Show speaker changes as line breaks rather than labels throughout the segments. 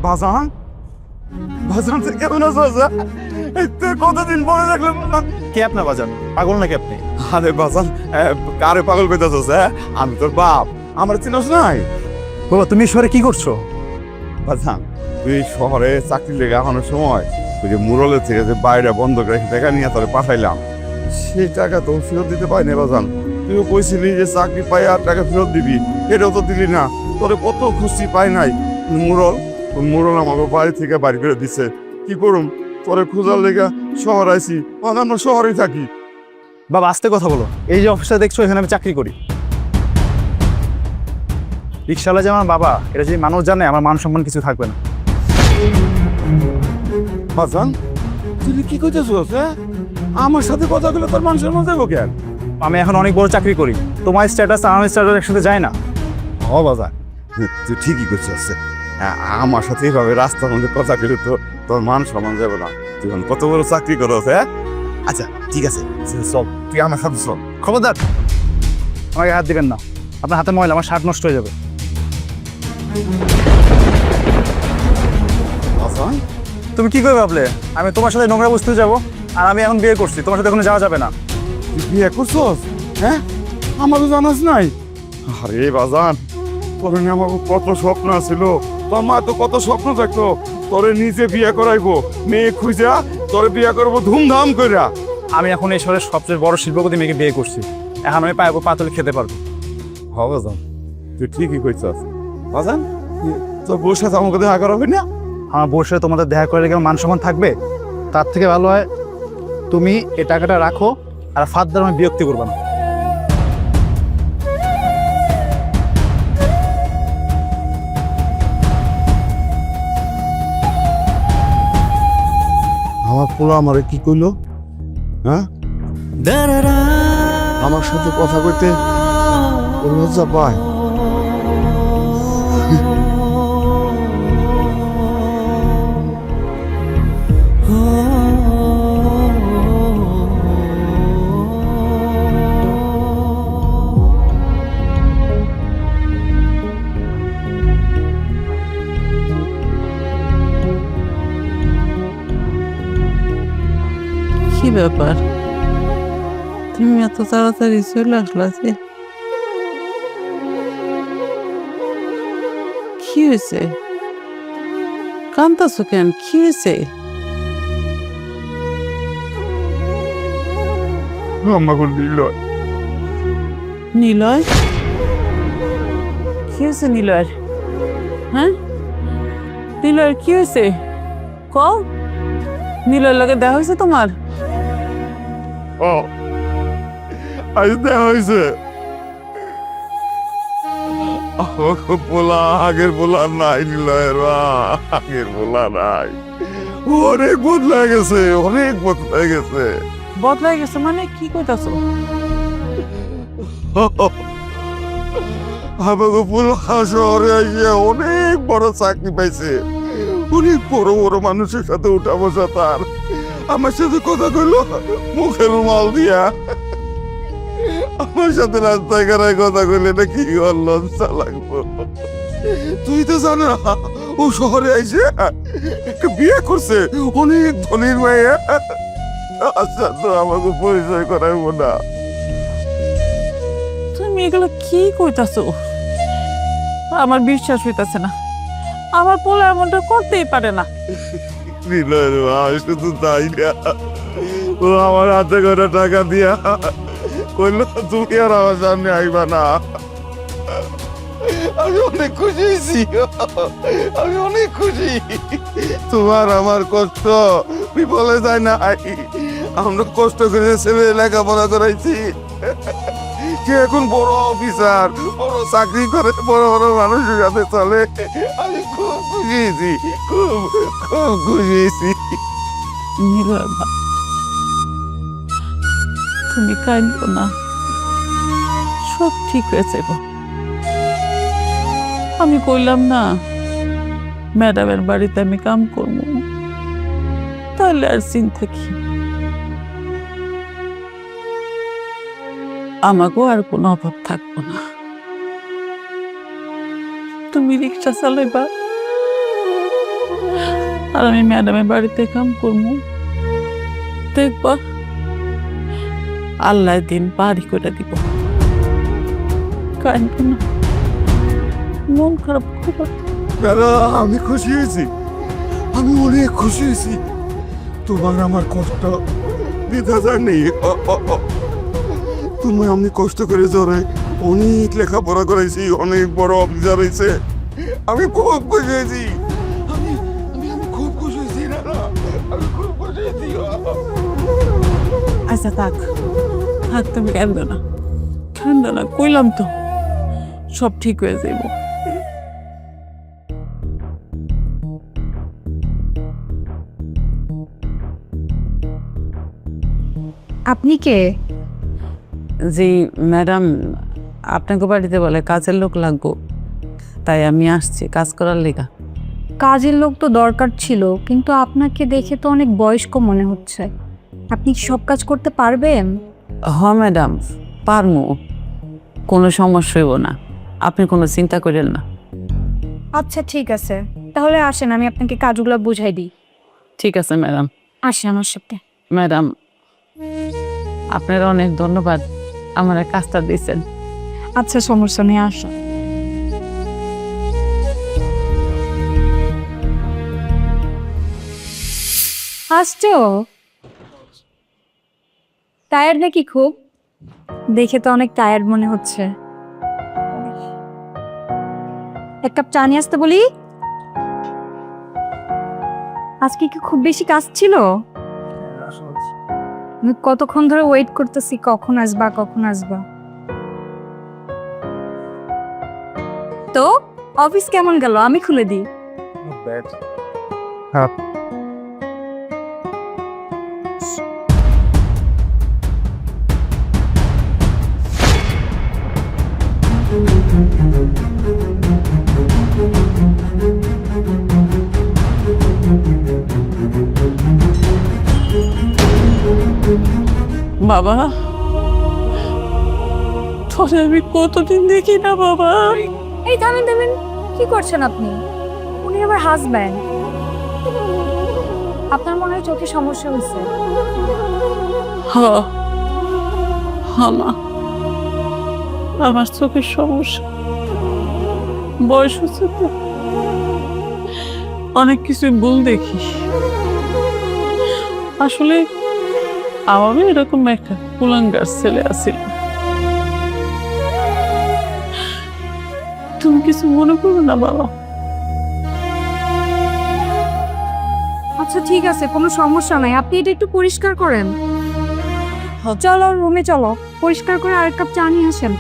বাজান বাজান তুই কেমন আছো তুই কতদিন পরে দেখলাম
কে আপনার বাজান? পাগল নাকি আপনি?
আরে বাজান কারে পাগল কইতাছস আমি তোর বাপ আমার চিনস নাই
বাবা তুমি শহরে কি করছো?
বাজান তুই শহরে চাকরি লেগে এখনো সময় ওই যে মুরলের থেকে যে বাইরে বন্ধ করে টাকা নিয়ে তোরে পাঠাইলাম সেই টাকা তো ফেরত দিতে পারি না বাজান তুইও কইছিলি যে চাকরি পাই আর টাকা ফেরত দিবি এটাও তো দিলি না তোরে কত খুশি পাই নাই মুরল আমাকে বাড়ি থেকে বাড়ি করে দিছে কি করুম তোরে খোঁজার লেগে শহর আইছি আমরা শহরেই থাকি
বাবা আস্তে কথা বলো। এই যে অফিসটা দেখছো এখানে আমি চাকরি করি। রিক্সাওয়ালা যে আমার বাবা, এটা যদি মানুষ জানে আমার মান সম্মান কিছু থাকবে না।
বাজান তুই কি কইতেছস আমার সাথে কথা বলে তোর মানুষের মধ্যে কেন?
আমি এখন অনেক বড় চাকরি করি, তোমার স্ট্যাটাস আমার স্ট্যাটাস একসাথে যায় না।
ও বাজান তুই ঠিকই করছিস আমার সাথে এইভাবে রাস্তার মধ্যে কথা বলে তো তোর মান সম্মান যাবে না তুই কত বড় চাকরি করস আচ্ছা ঠিক আছে চল তুই আমার সাথে চল
খবরদার আমাকে হাত দিবেন না, আপনার হাতে ময়লা, আমার শার্ট নষ্ট হয়ে যাবে।
বাজান
তুমি কি করে ভাবলে আমি তোমার সাথে নোংরা বসতে যাবো? আর আমি এখন বিয়ে করছি, তোমার সাথে এখন যাওয়া যাবে না।
তুই বিয়ে করছস আমার তো জানাস নাই? আরে বাজান তোর নিয়ে আমার কত স্বপ্ন ছিল তোর মা তো কত স্বপ্ন থাকতো তোরে নিজে বিয়ে করাইবো মেয়ে খুঁজা তোরে বিয়ে করবো ধুমধাম কইরা।
আমি এখন এই শহরের সবচেয়ে বড় শিল্পপতি মেয়েকে বিয়ে করছি, এখন আমি পাইবো পাতলে খেতে পারবো।
হবে বাজান তুই ঠিকই কইছস বাজান তোর বউর সাথে আমাকে দেখা করাবে না?
আমার বসে তোমাদের দেখা করে রেখে মান সম্মান থাকবে? তার থেকে ভালো হয় তুমি এই টাকাটা রাখো আর ফার্দার আমি বিরক্তি করবো না।
আমার পোলা আমারে কি কইলো আমার সাথে কথা কইতে লজ্জা পায়।
কি ব্যাপার, তুমি এত তাড়াতাড়ি চলে আসলা যে? কি হয়েছে? কান্দাছো কেন? কি হয়েছে?
আমাকে নিলয়
নিলয়? কি হয়েছে নিলয়ের? হ্যাঁ নিলয়ের কি হয়েছে? কও, নিলয়ের লগে দেখা হয়েছে তোমার?
ও আজ দেখা হয়েছে বলা আগের বলা নাই নিলয়ের আগের বলা নাই অনেক বদলা গেছে অনেক বদলা গেছে।
বদলাই গেছে মানে কি কইতাছো?
আমাকে পুরো শহরে এসে অনেক বড় চাকরি পাইছে অনেক বড় বড় মানুষের সাথে উঠা বসা তার আমার সাথে কথা কইলো মুখের রুমাল দিয়া আমার সাথে রাস্তায় কারায় কথা কইলে না কি লজ্জা লাগবো। তুই তো জানো ও শহরে আইসে একটা বিয়ে করছে অনেক ধনীর মেয়ে। আচ্ছা তো আমাকে পরিচয় করাইবো না?
তুমি এগুলো কি কইতাছো? আমার বিশ্বাস হইতাছে না, আমার পোলা এমনটা করতেই পারে না।
নিলয়ের মা শুধু তাই না ও আমার হাতে করে টাকা দিয়া কইলো তুমি আর আমার সামনে আইবা না। আমি অনেক খুশি হয়েছি আমি অনেক খুশি তোমার আমার কষ্ট বিফলে যায় না আমরা কষ্ট করে ছেলে লেখাপড়া করাইছি সে এখন বড় অফিসার বড় চাকরি করে বড় বড় মানুষের সাথে চলে আমি খুব খুশি হয়েছি খুব খুব খুশি হয়েছি।
নিলয় মা, তুমি কাঁদো না, সব ঠিক হয়েছে গো। আমি কইলাম না ম্যাডামের বাড়িতে আমি কাম করবো, তাহলে আর চিন্তা কি, আমাকেও আর কোনো অভাব থাকবো না। তুমি রিক্সা চালাইবা, আর আমি ম্যাডামের বাড়িতে কাম করবো। দেখবা আল্লাহ দিন পারি করে দিব। কাঁদবো না, মন খারাপ করো না।
বেলা আমি খুশি হয়েছি, আমি অনেক খুশি হয়েছি। তোমার আমার কষ্ট দিতে জানি। তুমি আমি কষ্ট করে জোরে অনেক লেখাপড়া করেছি, অনেক বড় অফিসার হয়েছে। আমি খুব খুশি হয়েছি, আমি খুব খুশি হয়েছি না, আমি খুব খুশি হয়েছি।
আচ্ছা থাক থাক, তুমি কাঁদো না, কাঁদো না, কইলাম তো সব ঠিক হয়ে যাইব।
আপনি কে?
জি ম্যাডাম, আপনাকে বাড়িতে বলে কাজের লোক লাগবো, তাই আমি আসছি কাজ করার লেগা।
কাজের লোক তো দরকার ছিল, কিন্তু আপনাকে দেখে তো অনেক বয়স্ক মনে হচ্ছে। আপনি কি সব কাজ করতে পারবেন?
হ ম্যাডাম, পারমু, কোনো সমস্যা হইব না, আপনি কোনো চিন্তা করেন না।
আচ্ছা ঠিক আছে, তাহলে আসেন আমি আপনাকে কাজগুলো বুঝাই দিই।
ঠিক আছে ম্যাডাম।
আসেন আমার সাথে।
ম্যাডাম আপনার অনেক ধন্যবাদ, আমার কাজটা দিয়েছেন।
আচ্ছা সমস্যা নেই, আসো। আসছো? টায়ার্ড নাকি খুব? দেখে তো অনেক টায়ার্ড মনে হচ্ছে। এক কাপ চা নিয়ে আসতে বলি? আজকে কি খুব বেশি কাজ ছিল? আমি কতক্ষণ ধরে ওয়েট করতেছি, কখন আসবা কখন আসবা। তো অফিস কেমন গেল? আমি খুলে দিই।
বাবা তোরে আমি কতদিন দেখি না বাবা।
এই থামেন থামেন, কি করছেন আপনি? উনি আমার হাজব্যান্ড। আপনার মনে হয় চোখে সমস্যা হয়েছে।
মা, আমার চোখের সমস্যা, বয়স হচ্ছে তো, অনেক কিছু ভুল দেখি। আসলে আমারও এরকম একটা কুলাঙ্গার ছেলে আছিল। তুমি কিছু মনে করো না বাবা।
আচ্ছা ঠিক আছে, কোনো সমস্যা নাই, আপনি এটা একটু পরিষ্কার করেন। চলো রুমে চলো, পরিষ্কার করে আরেক কাপ চা নিয়ে আসেন।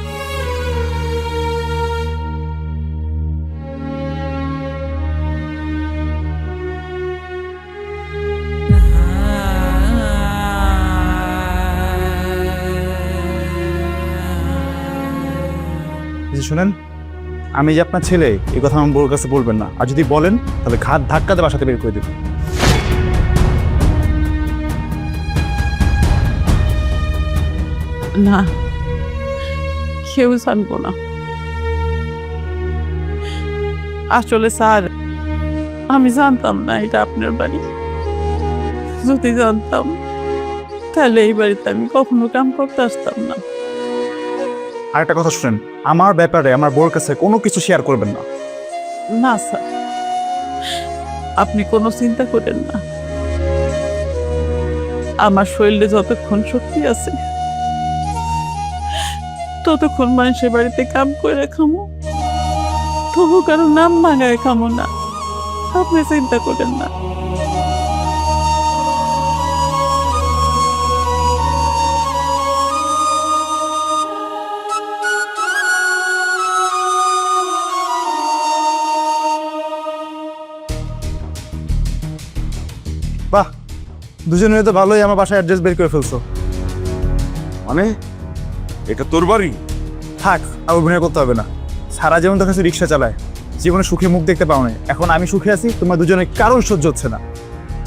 শুনেন, আমি যে আপনার ছেলে এই কথা আমার বউর কাছে বলবেন না, আর যদি বলেন তাহলে ঘাট ধাক্কাতে বাসাতে বের করে দেবেন।
না, কেউ জানবো না। আসলে স্যার, আমি জানতাম না এটা আপনার বাড়ি। যদি জানতাম তাহলে এই বাড়িতে আমি কখনো কাম করতে আসতাম না।
আর একটা কথা শুনেন, আমার ব্যাপারে আমার বউর কাছে কোনো কিছু শেয়ার করবেন না।
না স্যার, আপনি কোনো চিন্তা করেন না। আমার শরীরে যতক্ষণ শক্তি আছে ততক্ষণ মানুষের বাড়িতে কাম করে খামো, তবু কারো নাম ভাঙায় খামো না। আপনি চিন্তা করেন না।
বাহ, দুজনে তো ভালোই আমার বাসায় অ্যাড্রেস বের করে ফেলছো।
মানে এটা তোর বাড়ি?
থাক, আর অভিনয় করতে হবে না। সারা জীবন তো কাছে রিক্সা চালায়, জীবনে সুখে মুখ দেখতে পাও না। এখন আমি সুখে আছি, তোমার দুজনে কারোর সহ্য হচ্ছে না।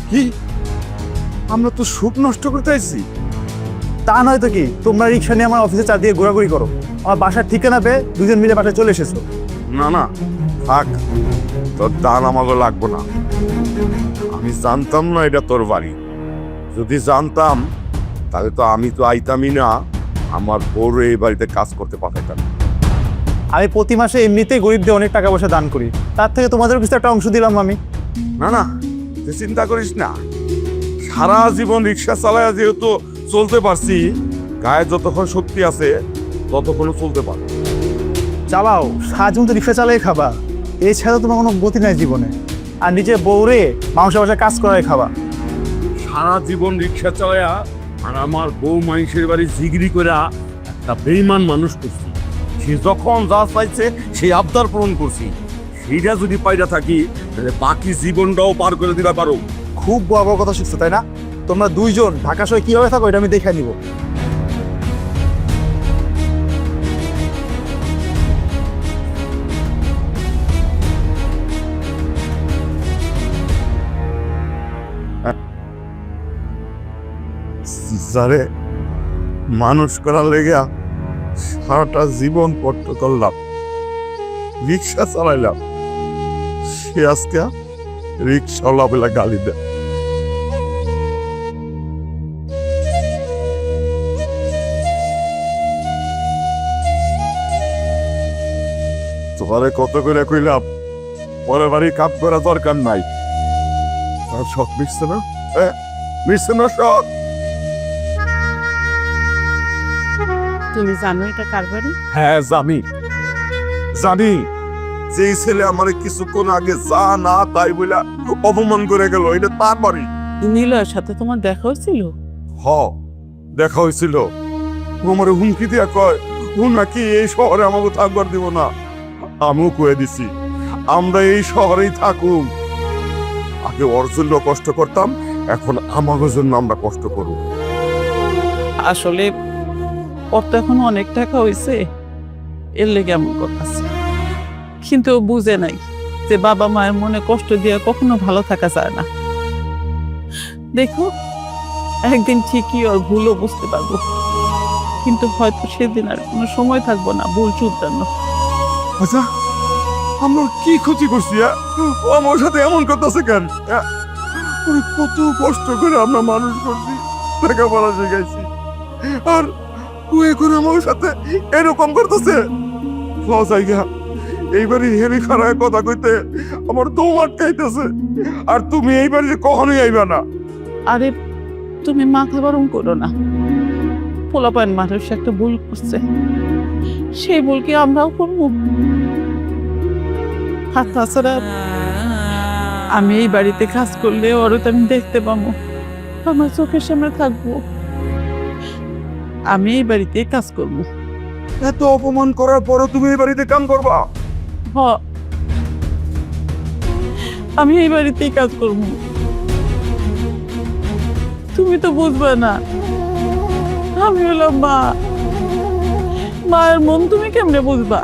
কি আমরা তো সুখ নষ্ট করতে আসছি?
তা নয় তো কি, তোমরা রিক্সা নিয়ে আমার অফিসে চার দিয়ে ঘোরাঘুরি করো, আমার বাসার ঠিকানা পেয়ে দুজন মিলে বাসায় চলে এসেছো।
না না, থাক, তোর দান আমাকে লাগবো না। আমি জানতাম না এটা তোর বাড়ি। যদি জানতাম তাহলে তো আমি তো আইতামই না, আমার বউর এই বাড়িতে কাজ করতে পাঠাইতাম।
আমি প্রতি মাসে এমনিতেই গরিবদের অনেক টাকা পয়সা দান করি, তার থেকে তোমাদের কিছু একটা অংশ দিলাম আমি।
না না, তুই চিন্তা করিস না, সারা জীবন রিক্সা চালায় যেহেতু চলতে পারছি, গায়ে যতক্ষণ শক্তি আছে ততক্ষণ চলতে পারবো।
চালাও, সারা জীবন তো রিক্সা চালাই খাবা, এছাড়া তোমার কোনো গতি নাই জীবনে। আর নিজে বউরে মানুষের বাসায় কাজ করাই খাবা।
সারা জীবন রিক্সা চালায়া আর আমার বউ মানুষের বাড়ি জিগরি করে একটা বেইমান মানুষ করছি। সে যখন যা চাইছে সেই আবদার পূরণ করছি, সেইটা যদি পাইরা থাকি তাহলে বাকি জীবনটাও পার করে দিতে পারো।
খুব বড় বড় কথা শিখছো তাই না? তোমরা দুইজন ঢাকা শহরে কিভাবে থাকো এটা আমি দেখে নিব।
যারে মানুষ করার লেগে সারাটা জীবন কষ্ট করলাম, রিক্সা চালাইলাম, সে আজকে রিক্সাওয়ালা বেলা গালি দেয়। তোমারে কত করে কইলাম পরের বাড়ি কাপ করা দরকার নাই, আর শখ মিশছে না? মিশছে না শখ?
তুমি জানো এটা কার বাড়ি?
হ্যাঁ জানি, জানি। যে ছেলে আমার কিছুক্ষণ আগে যা না তাই বলে অপমান করে গেল, এটা তার বাড়ি।
নীলয়ের সাথে তোমার দেখা হয়েছিল?
হ, দেখা হয়েছিল। ও আমার হুমকি দিয়া কয় ও নাকি এই শহরে আমাকে থাকবার দিব না। আমিও কয়ে দিছি আমরা এই শহরেই থাকুম। আগে ওর জন্য কষ্ট করতাম, এখন আমাদের জন্য আমরা কষ্ট করব।
আসলে ওর তো এখন অনেক টাকা হয়েছে, এর লেগে এমন করতেছে। কিন্তু ও বুঝে নাই যে বাবা মায়ের মনে কষ্ট দিয়ে কখনো ভালো থাকা যায় না। দেখো, একদিন ঠিকই ওর ভুলও বুঝতে পারবো, কিন্তু হয়তো সেদিন আর কোনো সময় থাকবো না ভুল শুধরানো।
আচ্ছা, আমরা কি ক্ষতি করছি? ও আমার সাথে এমন করতেছে কেন? কত কষ্ট করে আমরা মানুষ করছি, লেখাপড়া শিখাইছি, আর ও এখন আমার সাথে এরকম করতেছে। এইবারই হেরি খারায় কথা কইতে আমার দম আটকাইতেছে, আর তুমি এইবারে কখনোই আইবা না।
আরে তুমি মাথা গরম করো না, পোলাপান মানুষ একটা ভুল করছে, সেই ভুল কি আমরাও করবো? আর তাছাড়া আমি এই বাড়িতে কাজ করলে ওরও তো আমি দেখতে পাবো, আমার চোখের সামনে থাকবো। আমি এই বাড়িতে কাজ করবো।
এত অপমান করার পরও তুমি এই বাড়িতে কাম করবা?
হ, আমি এই বাড়িতেই কাজ করবো। তুমি তো বুঝবে না, আমি হলাম মা, মায়ের মন তুমি কেমনে বুঝবা?